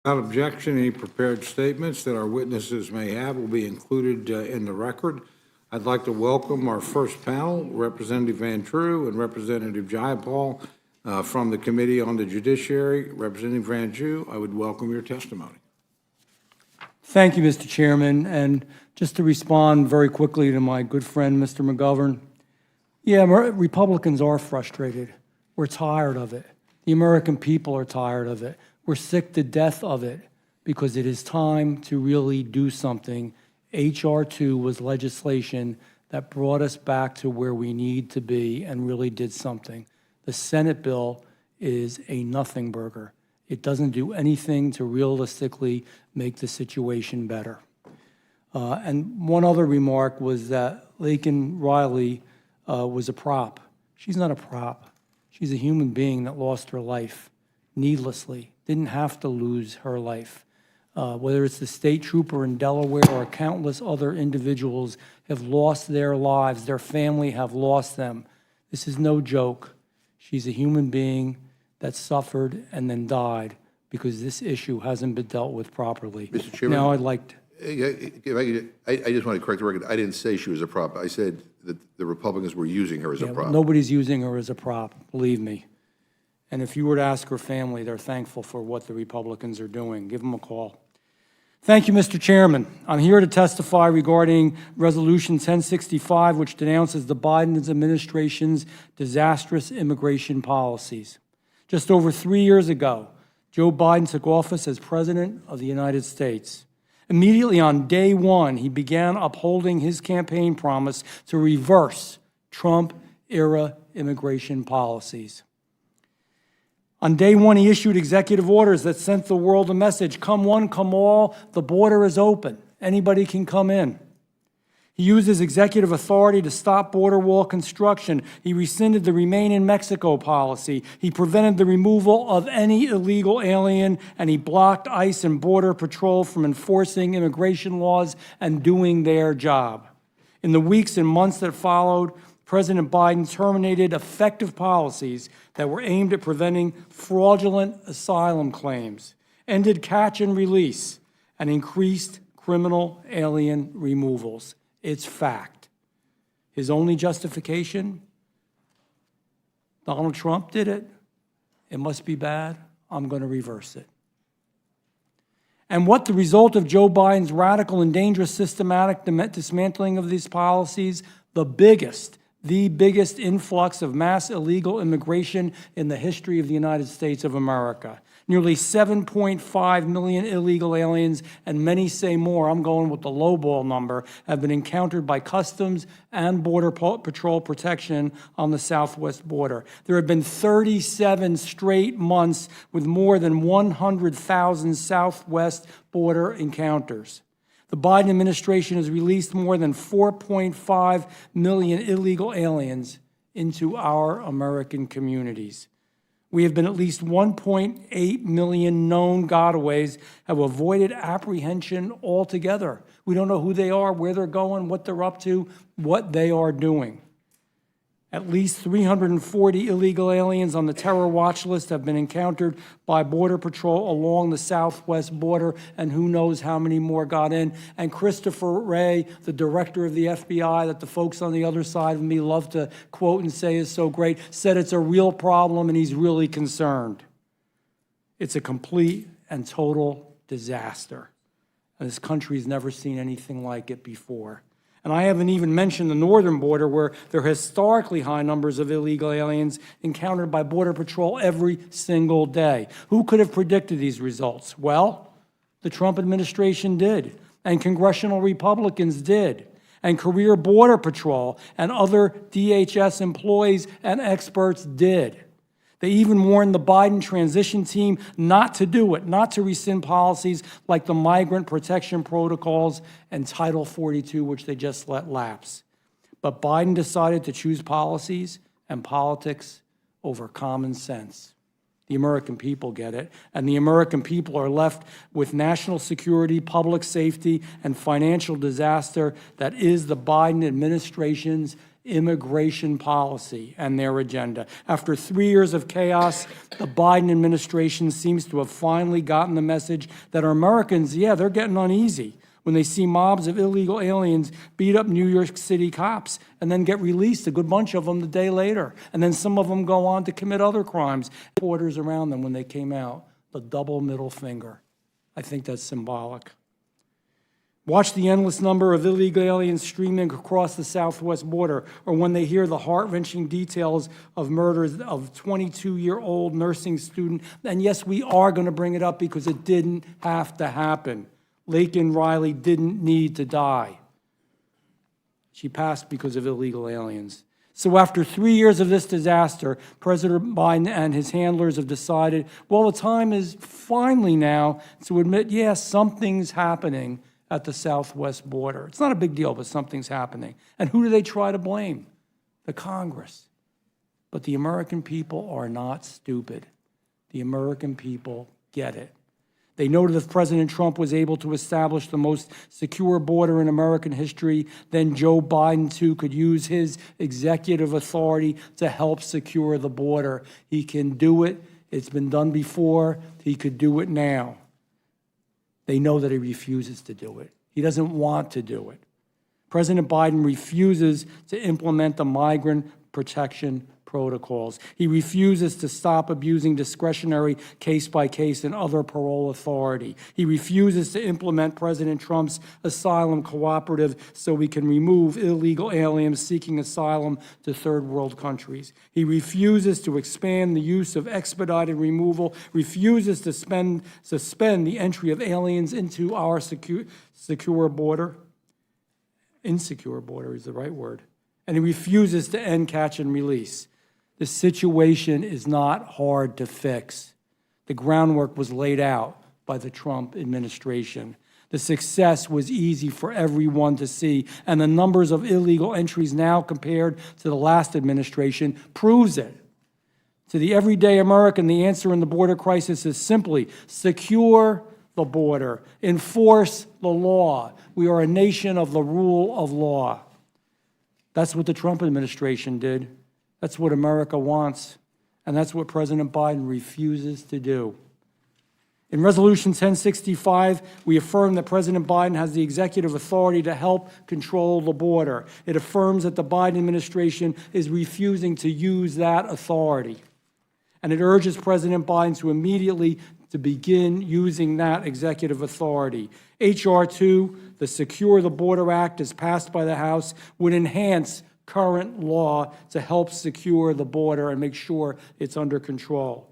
Without objection, any prepared statements that our witnesses may have will be included in the record. I'd like to welcome our first panel, Representative Van True and Representative Jayapal from the Committee on the Judiciary. Representative Van True, I would welcome your testimony. Thank you, Mr. Chairman. And just to respond very quickly to my good friend, Mr. McGovern, yeah, Republicans are frustrated. We're tired of it. The American people are tired of it. We're sick to death of it because it is time to really do something. H.R. 2 was legislation that brought us back to where we need to be and really did something. The Senate bill is a nothing burger. It doesn't do anything to realistically make the situation better. And one other remark was that Laken Riley was a prop. She's not a prop. She's a human being that lost her life needlessly, didn't have to lose her life. Whether it's the state trooper in Delaware or countless other individuals have lost their lives, their family have lost them. This is no joke. She's a human being that suffered and then died because this issue hasn't been dealt with properly. Mr. Chairman, now I'd like to... I just want to correct the record. I didn't say she was a prop. I said that the Republicans were using her as a prop. Nobody's using her as a prop, believe me. And if you were to ask her family, they're thankful for what the Republicans are doing. Give them a call. Thank you, Mr. Chairman. I'm here to testify regarding Resolution 1065, which denounces the Biden administration's disastrous immigration policies. Just over 3 years ago, Joe Biden took office as President of the United States. Immediately on day one, he began upholding his campaign promise to reverse Trump-era immigration policies. On day one, he issued executive orders that sent the world a message: come one, come all, the border is open. Anybody can come in. He used his executive authority to stop border wall construction. He rescinded the Remain in Mexico policy. He prevented the removal of any illegal alien, and he blocked ICE and Border Patrol from enforcing immigration laws and doing their job. In the weeks and months that followed, President Biden terminated effective policies that were aimed at preventing fraudulent asylum claims, ended catch and release, and increased criminal alien removals. It's fact. His only justification? Donald Trump did it. It must be bad. I'm going to reverse it. And what the result of Joe Biden's radical and dangerous systematic dismantling of these policies? The biggest influx of mass illegal immigration in the history of the United States of America. Nearly 7.5 million illegal aliens, and many say more, I'm going with the lowball number, have been encountered by Customs and Border Patrol protection on the southwest border. There have been 37 straight months with more than 100,000 southwest border encounters. The Biden administration has released more than 4.5 million illegal aliens into our American communities. We have been at least 1.8 million known gotaways have avoided apprehension altogether. We don't know who they are, where they're going, what they're up to, what they are doing. At least 340 illegal aliens on the terror watch list have been encountered by Border Patrol along the southwest border, and who knows how many more got in. And Christopher Wray, the director of the FBI, that the folks on the other side of me love to quote and say is so great, said it's a real problem and he's really concerned. It's a complete and total disaster. And this country's never seen anything like it before. And I haven't even mentioned the northern border, where there are historically high numbers of illegal aliens encountered by Border Patrol every single day. Who could have predicted these results? Well, the Trump administration did, and congressional Republicans did, and career Border Patrol and other DHS employees and experts did. They even warned the Biden transition team not to do it, not to rescind policies like the migrant protection protocols and Title 42, which they just let lapse. But Biden decided to choose policies and politics over common sense. The American people get it, and the American people are left with national security, public safety, and financial disaster that is the Biden administration's immigration policy and their agenda. After 3 years of chaos, the Biden administration seems to have finally gotten the message that our Americans, yeah, they're getting uneasy when they see mobs of illegal aliens beat up New York City cops and then get released, a good bunch of them the day later. And then some of them go on to commit other crimes. Reporters around them when they came out, the double middle finger. I think that's symbolic. Watch the endless number of illegal aliens streaming across the southwest border, or when they hear the heart-wrenching details of murders of 22-year-old nursing student. And yes, we are going to bring it up because it didn't have to happen. Laken Riley didn't need to die. She passed because of illegal aliens. So after 3 years of this disaster, President Biden and his handlers have decided, well, the time is finally now to admit, yes, something's happening at the southwest border. It's not a big deal, but something's happening. And who do they try to blame? The Congress. But the American people are not stupid. The American people get it. They noted if President Trump was able to establish the most secure border in American history, then Joe Biden, too, could use his executive authority to help secure the border. He can do it. It's been done before. He could do it now. They know that he refuses to do it. He doesn't want to do it. President Biden refuses to implement the migrant protection protocols. He refuses to stop abusing discretionary case-by-case and other parole authority. He refuses to implement President Trump's asylum cooperative so we can remove illegal aliens seeking asylum to third world countries. He refuses to expand the use of expedited removal, refuses to suspend the entry of aliens into our secure border. Insecure border is the right word. And he refuses to end catch and release. The situation is not hard to fix. The groundwork was laid out by the Trump administration. The success was easy for everyone to see, and the numbers of illegal entries now compared to the last administration proves it. To the everyday American, the answer in the border crisis is simply secure the border, enforce the law. We are a nation of the rule of law. That's what the Trump administration did. That's what America wants, and that's what President Biden refuses to do. In Resolution 1065, we affirm that President Biden has the executive authority to help control the border. It affirms that the Biden administration is refusing to use that authority. And it urges President Biden to immediately begin using that executive authority. H.R. 2, the Secure the Border Act, as passed by the House, would enhance current law to help secure the border and make sure it's under control.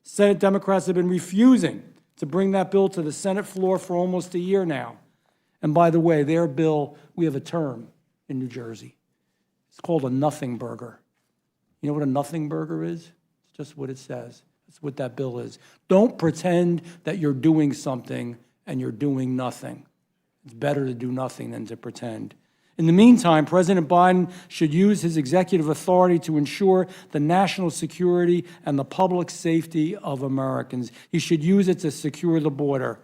Senate Democrats have been refusing to bring that bill to the Senate floor for almost a year now. And by the way, their bill, we have a term in New Jersey. It's called a nothing burger. You know what a nothing burger is? It's just what it says. That's what that bill is. Don't pretend that you're doing something and you're doing nothing. It's better to do nothing than to pretend. In the meantime, President Biden should use his executive authority to ensure the national security and the public safety of Americans. He should use it to secure the border.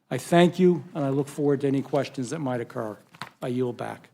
I thank you, and I look forward to any questions that might occur. I yield back.